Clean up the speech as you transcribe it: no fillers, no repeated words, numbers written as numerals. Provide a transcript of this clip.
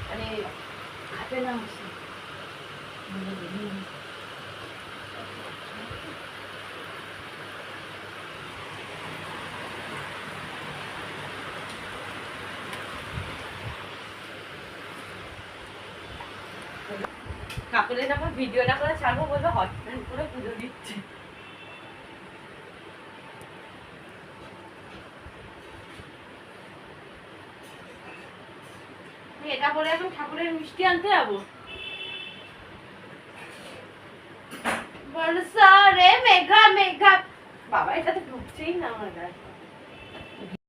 মানে খাটে না হচ্ছে কাকুলে যখন ভিডিওটা করে ছাড়বো বলবো হসপিটাল করে পুজো দিচ্ছে। এটা করে এখন ঠাকুরের মিষ্টি আনতে যাবো। বর্ষা রে মেঘা মেঘা, বাবা এটা তো ঢুকছেই না আমার গায়ে।